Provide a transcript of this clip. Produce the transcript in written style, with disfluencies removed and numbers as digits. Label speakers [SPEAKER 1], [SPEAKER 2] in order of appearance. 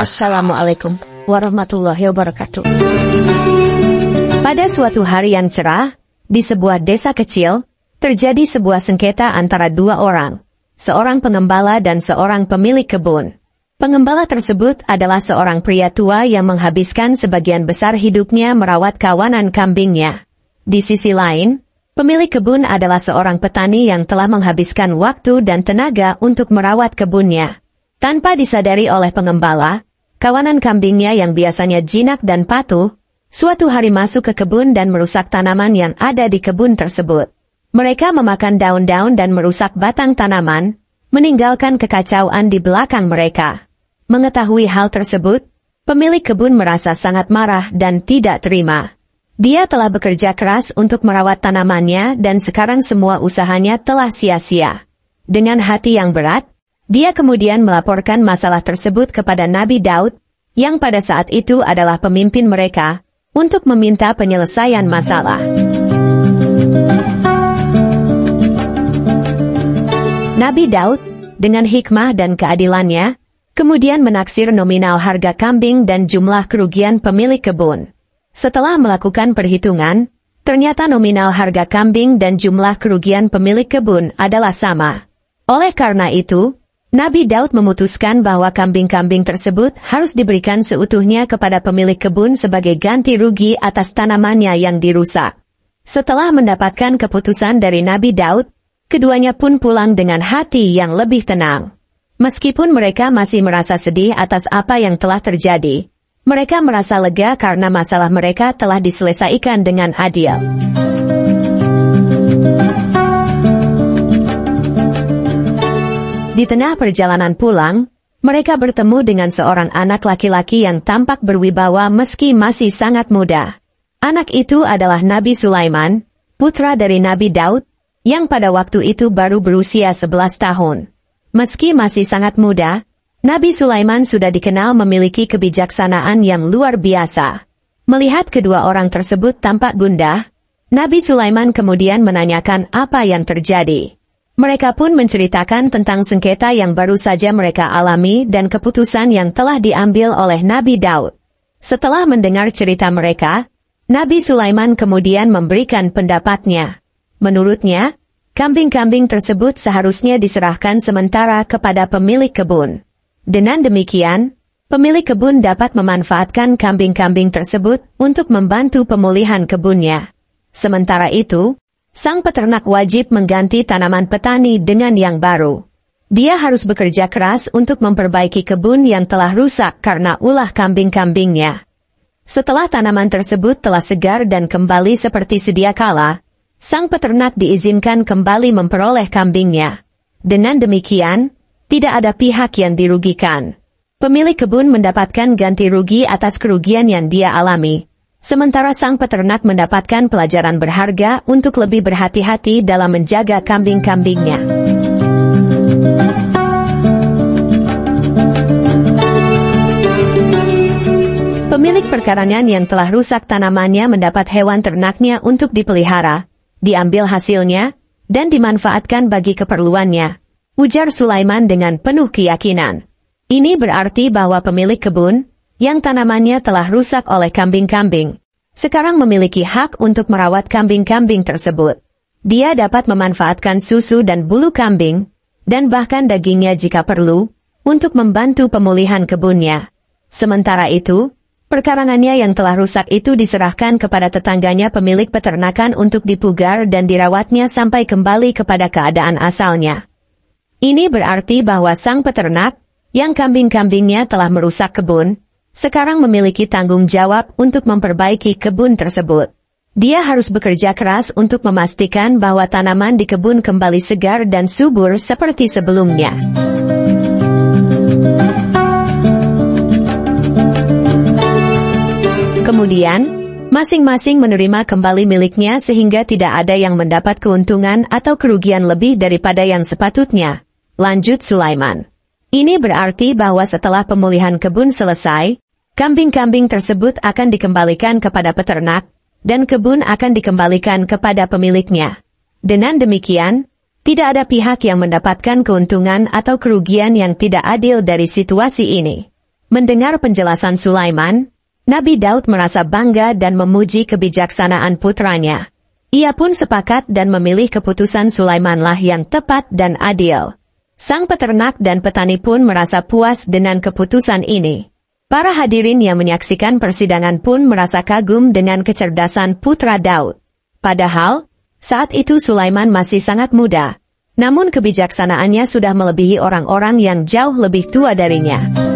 [SPEAKER 1] Assalamualaikum warahmatullahi wabarakatuh. Pada suatu hari yang cerah, di sebuah desa kecil, terjadi sebuah sengketa antara dua orang, seorang pengembala dan seorang pemilik kebun. Pengembala tersebut adalah seorang pria tua yang menghabiskan sebagian besar hidupnya merawat kawanan kambingnya. Di sisi lain, pemilik kebun adalah seorang petani yang telah menghabiskan waktu dan tenaga untuk merawat kebunnya. Tanpa disadari oleh pengembala, kawanan kambingnya yang biasanya jinak dan patuh, suatu hari masuk ke kebun dan merusak tanaman yang ada di kebun tersebut. Mereka memakan daun-daun dan merusak batang tanaman, meninggalkan kekacauan di belakang mereka. Mengetahui hal tersebut, pemilik kebun merasa sangat marah dan tidak terima. Dia telah bekerja keras untuk merawat tanamannya dan sekarang semua usahanya telah sia-sia. Dengan hati yang berat, dia kemudian melaporkan masalah tersebut kepada Nabi Daud, yang pada saat itu adalah pemimpin mereka, untuk meminta penyelesaian masalah. Nabi Daud, dengan hikmah dan keadilannya, kemudian menaksir nominal harga kambing dan jumlah kerugian pemilik kebun. Setelah melakukan perhitungan, ternyata nominal harga kambing dan jumlah kerugian pemilik kebun adalah sama. Oleh karena itu, Nabi Daud memutuskan bahwa kambing-kambing tersebut harus diberikan seutuhnya kepada pemilik kebun sebagai ganti rugi atas tanamannya yang dirusak. Setelah mendapatkan keputusan dari Nabi Daud, keduanya pun pulang dengan hati yang lebih tenang. Meskipun mereka masih merasa sedih atas apa yang telah terjadi, mereka merasa lega karena masalah mereka telah diselesaikan dengan adil. Di tengah perjalanan pulang, mereka bertemu dengan seorang anak laki-laki yang tampak berwibawa meski masih sangat muda. Anak itu adalah Nabi Sulaiman, putra dari Nabi Daud, yang pada waktu itu baru berusia 11 tahun. Meski masih sangat muda, Nabi Sulaiman sudah dikenal memiliki kebijaksanaan yang luar biasa. Melihat kedua orang tersebut tampak gundah, Nabi Sulaiman kemudian menanyakan apa yang terjadi. Mereka pun menceritakan tentang sengketa yang baru saja mereka alami dan keputusan yang telah diambil oleh Nabi Daud. Setelah mendengar cerita mereka, Nabi Sulaiman kemudian memberikan pendapatnya. Menurutnya, kambing-kambing tersebut seharusnya diserahkan sementara kepada pemilik kebun. Dengan demikian, pemilik kebun dapat memanfaatkan kambing-kambing tersebut untuk membantu pemulihan kebunnya. Sementara itu, sang peternak wajib mengganti tanaman petani dengan yang baru. Dia harus bekerja keras untuk memperbaiki kebun yang telah rusak karena ulah kambing-kambingnya. Setelah tanaman tersebut telah segar dan kembali seperti sedia kala, sang peternak diizinkan kembali memperoleh kambingnya. Dengan demikian, tidak ada pihak yang dirugikan. Pemilik kebun mendapatkan ganti rugi atas kerugian yang dia alami. Sementara sang peternak mendapatkan pelajaran berharga untuk lebih berhati-hati dalam menjaga kambing-kambingnya. Pemilik perkarangan yang telah rusak tanamannya mendapat hewan ternaknya untuk dipelihara, diambil hasilnya, dan dimanfaatkan bagi keperluannya, ujar Sulaiman dengan penuh keyakinan. Ini berarti bahwa pemilik kebun, yang tanamannya telah rusak oleh kambing-kambing, sekarang memiliki hak untuk merawat kambing-kambing tersebut. Dia dapat memanfaatkan susu dan bulu kambing, dan bahkan dagingnya jika perlu, untuk membantu pemulihan kebunnya. Sementara itu, perkarangannya yang telah rusak itu diserahkan kepada tetangganya pemilik peternakan untuk dipugar dan dirawatnya sampai kembali kepada keadaan asalnya. Ini berarti bahwa sang peternak, yang kambing-kambingnya telah merusak kebun, sekarang memiliki tanggung jawab untuk memperbaiki kebun tersebut. Dia harus bekerja keras untuk memastikan bahwa tanaman di kebun kembali segar dan subur seperti sebelumnya. Kemudian, masing-masing menerima kembali miliknya sehingga tidak ada yang mendapat keuntungan atau kerugian lebih daripada yang sepatutnya, lanjut Sulaiman. Ini berarti bahwa setelah pemulihan kebun selesai, kambing-kambing tersebut akan dikembalikan kepada peternak, dan kebun akan dikembalikan kepada pemiliknya. Dengan demikian, tidak ada pihak yang mendapatkan keuntungan atau kerugian yang tidak adil dari situasi ini. Mendengar penjelasan Sulaiman, Nabi Daud merasa bangga dan memuji kebijaksanaan putranya. Ia pun sepakat dan memilih keputusan Sulaimanlah yang tepat dan adil. Sang peternak dan petani pun merasa puas dengan keputusan ini. Para hadirin yang menyaksikan persidangan pun merasa kagum dengan kecerdasan putra Daud. Padahal, saat itu Sulaiman masih sangat muda. Namun kebijaksanaannya sudah melebihi orang-orang yang jauh lebih tua darinya.